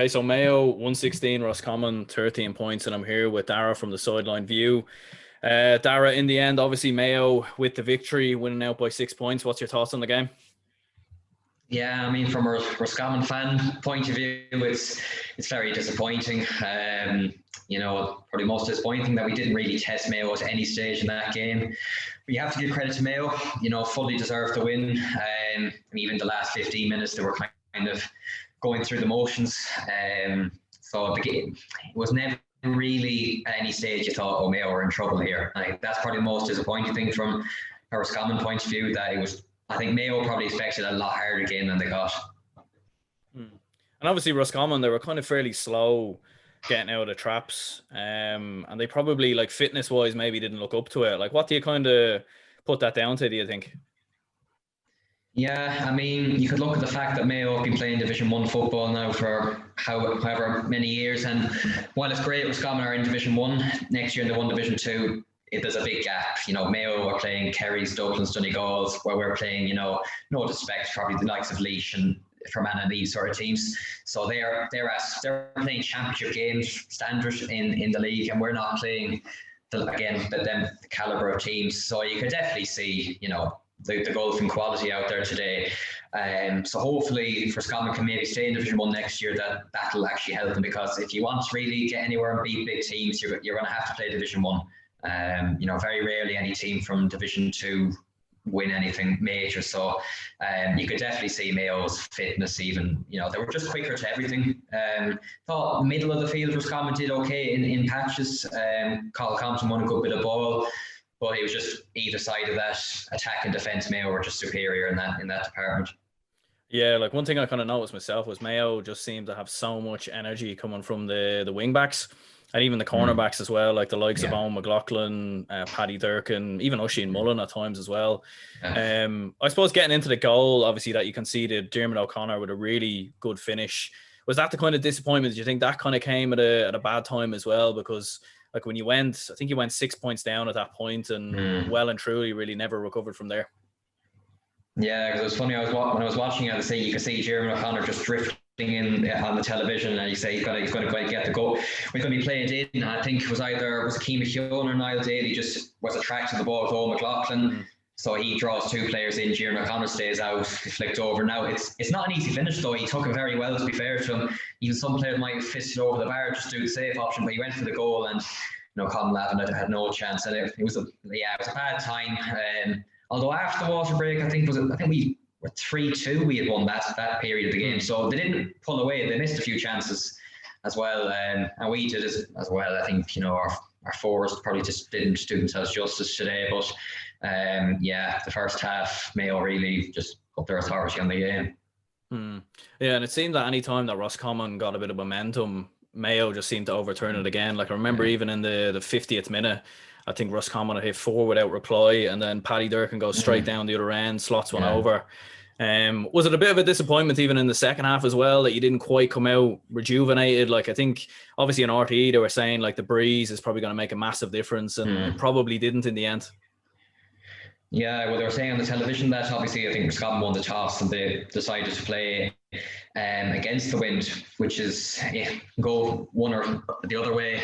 Okay, so Mayo 116, Roscommon 13 points, and I'm here with Darragh from the Sideline View. Darragh, in the end, obviously Mayo with the victory, winning out by 6 points. What's your thoughts on the game? Yeah, I mean, from a Roscommon fan point of view, it's very disappointing. Probably most disappointing that we didn't really test Mayo at any stage in that game. But you have to give credit to Mayo. Fully deserved the win. Even the last 15 minutes, they were kind of going through the motions. So the game was never really at any stage you thought, oh, Mayo are in trouble here. That's probably the most disappointing thing from a Roscommon point of view, that it was. I think Mayo probably expected a lot harder game than they got. And obviously Roscommon, they were kind of fairly slow getting out of the traps. And they probably, like, fitness wise, maybe didn't look up to it. Like, what do you kind of put that down to, do you think? Yeah, I mean, you could look at the fact that Mayo have been playing Division 1 football now for however many years. And while it's great Roscommon are in Division 1, next year in the 1 Division 2, there's a big gap. Mayo are playing Kerry's, Dublin's, Donegal's, where we're playing, no disrespect, probably the likes of Laois and Fermanagh and these sort of teams. So they're playing championship games standard in the league, and we're not playing the calibre of teams. So you could definitely see, the golf in quality out there today. So hopefully for Scotland can maybe stay in Division 1 next year, that'll actually help them, because if you want to really get anywhere and beat big teams, you're going to have to play Division 1. Very rarely any team from Division 2 win anything major. So you could definitely see Mayo's fitness even, they were just quicker to everything. Thought middle of the field, Roscommon did okay in patches. Carl Compton won a good bit of ball, but it was just either side of that, attack and defence, Mayo were just superior in that department. Yeah, like one thing I kind of noticed myself was Mayo just seemed to have so much energy coming from the wing backs. And even the cornerbacks as well, like the likes of Owen McLaughlin, Paddy Durkin, even Oisin Mullen at times as well. I suppose getting into the goal, obviously, that you conceded, Darragh O'Connor with a really good finish. Was that the kind of disappointment? Do you think that kind of came at a bad time as well? Because like when I think you went 6 points down at that point, and well and truly really never recovered from there. Yeah, because it was funny. When I was watching it, you could see Darragh O'Connor just drifting in on the television, and you say he's going to get the goal. We're going to be played in. I think it was Keane McKeown or Niall Daly just was attracted to the ball with Owen McLaughlin. So he draws two players in. Darragh O'Connor stays out, flicked over. Now it's not an easy finish though. He took it very well, to be fair to him. Even some players might have fisted over the bar, just do the safe option, but he went for the goal, and Colin Lavin had no chance. And it was a bad time. Although after the water break, I think we were 3-2. We had won that period of the game, so they didn't pull away. They missed a few chances as well, and we did as well. I think our forwards probably just didn't do themselves justice today. But the first half, Mayo really just put their authority on the game. Yeah, and it seemed that any time that Roscommon got a bit of momentum, Mayo just seemed to overturn it again. Like I remember even in the 50th minute, I think Roscommon had hit 4 without reply, and then Paddy Durkin goes straight down the other end, slots one over. Was it a bit of a disappointment even in the second half as well, that you didn't quite come out rejuvenated? Like I think obviously in RTE they were saying like the breeze is probably going to make a massive difference, and it probably didn't in the end. Yeah, well, they were saying on the television that obviously I think Roscommon won the toss and they decided to play against the wind, which is go one or the other way.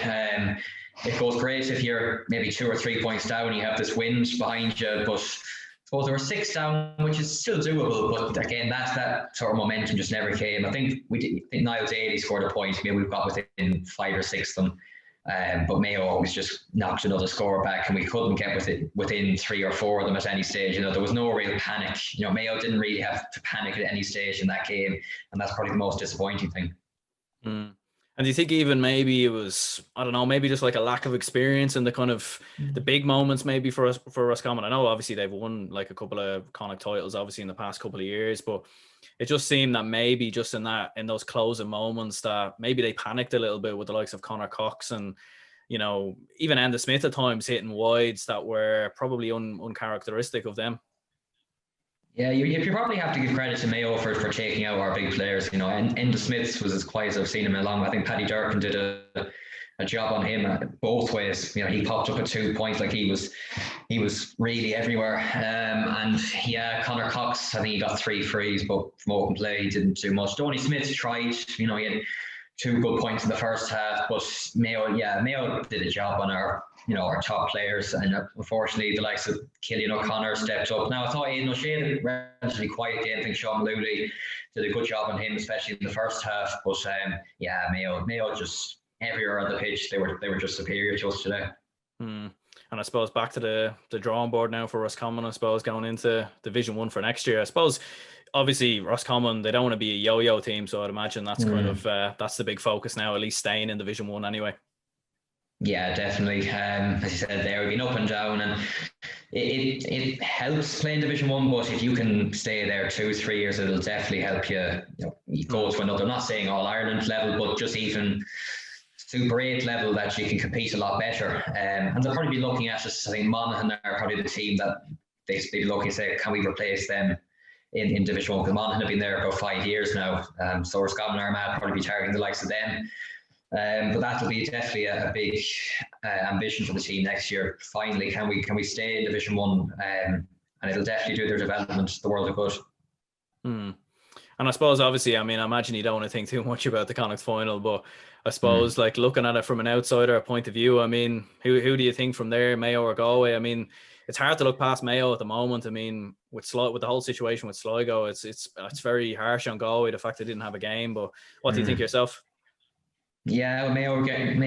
It goes great if you're maybe 2 or 3 points down, you have this wind behind you, but I suppose there were 6 down, which is still doable, but again, that sort of momentum just never came. I think Niall Daly scored a point, maybe we've got within 5 or 6 of them. But Mayo always just knocked another score back, and we couldn't get within 3 or 4 of them at any stage. There was no real panic. Mayo didn't really have to panic at any stage in that game, and that's probably the most disappointing thing. And do you think even maybe it was, I don't know, maybe just like a lack of experience in the kind of the big moments maybe for Roscommon? I know obviously they've won like a couple of Connacht titles obviously in the past couple of years, but it just seemed that maybe just in those closing moments that maybe they panicked a little bit with the likes of Conor Cox and, even Enda Smith at times hitting wides that were probably uncharacteristic of them. Yeah, you probably have to give credit to Mayo for taking out our big players. And Enda Smith was as quiet as I've seen him in a long. I think Paddy Durkin did a job on him both ways. He popped up at 2 points, like he was really everywhere. And Conor Cox, I think he got 3 frees, but from open play he didn't do much. Donny Smith tried. He had 2 good points in the first half, but Mayo did a job on our top players, and unfortunately the likes of Killian O'Connor stepped up. Now I thought Aidan O'Shea did relatively quiet game. I think Sean Malooly did a good job on him, especially in the first half. But Mayo just everywhere on the pitch, they were just superior to us today. And I suppose back to the drawing board now for Roscommon, I suppose, going into Division 1 for next year. I suppose obviously Roscommon, they don't want to be a yo-yo team, so I'd imagine that's kind of that's the big focus now, at least staying in Division 1 anyway. Yeah, definitely. As you said, they've been up and down, and it helps playing Division 1, but if you can stay there 2-3 years, it'll definitely help you, go to another, I'm not saying All Ireland level, but just even Super 8 level, that you can compete a lot better. And they'll probably be looking at us. I think Monaghan are probably the team that they'd be looking to say, can we replace them in Division 1? Because Monaghan have been there about 5 years now. So Roscommon Armagh probably be targeting the likes of them. But that'll be definitely a big ambition for the team next year. Finally, can we stay in Division 1? And it'll definitely do their development the world of good. And I suppose, obviously, I mean, I imagine you don't want to think too much about the Connacht final, but I suppose, like, looking at it from an outsider point of view, I mean, who do you think from there, Mayo or Galway? I mean, it's hard to look past Mayo at the moment. I mean, with the whole situation with Sligo, it's very harsh on Galway, the fact they didn't have a game. But what do you think yourself? Yeah, Mayo are getting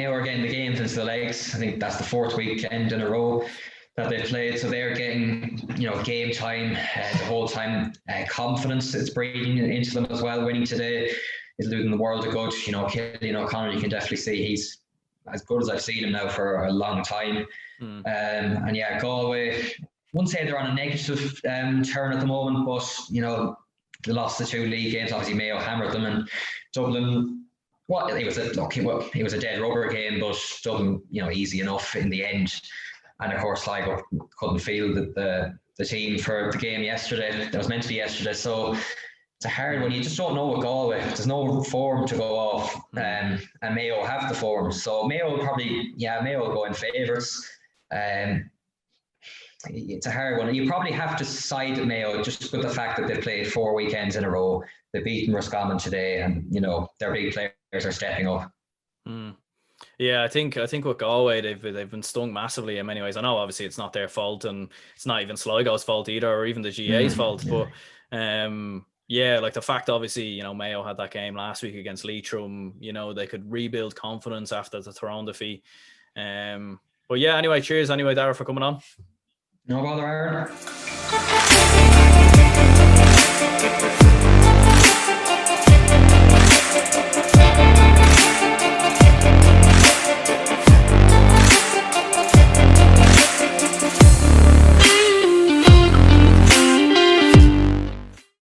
the games into the legs. I think that's the 4th weekend in a row that they've played, so they're getting game time the whole time. Confidence is breathing into them as well. Winning today is doing the world of good. Killian O'Connor, you can definitely see he's as good as I've seen him now for a long time. And yeah, Galway, wouldn't say they're on a negative turn at the moment, but they lost the 2 league games. Obviously Mayo hammered them, and Dublin, it was a dead rubber game, but Dublin, easy enough in the end. And of course, Sligo couldn't field the team for the game yesterday. That was meant to be yesterday. So it's a hard one. You just don't know with Galway. There's no form to go off. And Mayo have the form. So Mayo will go in favourites. It's a hard one. You probably have to side at Mayo just with the fact that they've played 4 weekends in a row. They've beaten Roscommon today, and their big players are stepping up. Yeah, I think with Galway, they've been stung massively in many ways. I know obviously it's not their fault, and it's not even Sligo's fault either, or even the GA's fault. But like the fact, obviously, Mayo had that game last week against Leitrim. They could rebuild confidence after the Tyrone defeat. But yeah, anyway, cheers anyway, Darragh, for coming on. No bother, Aaron.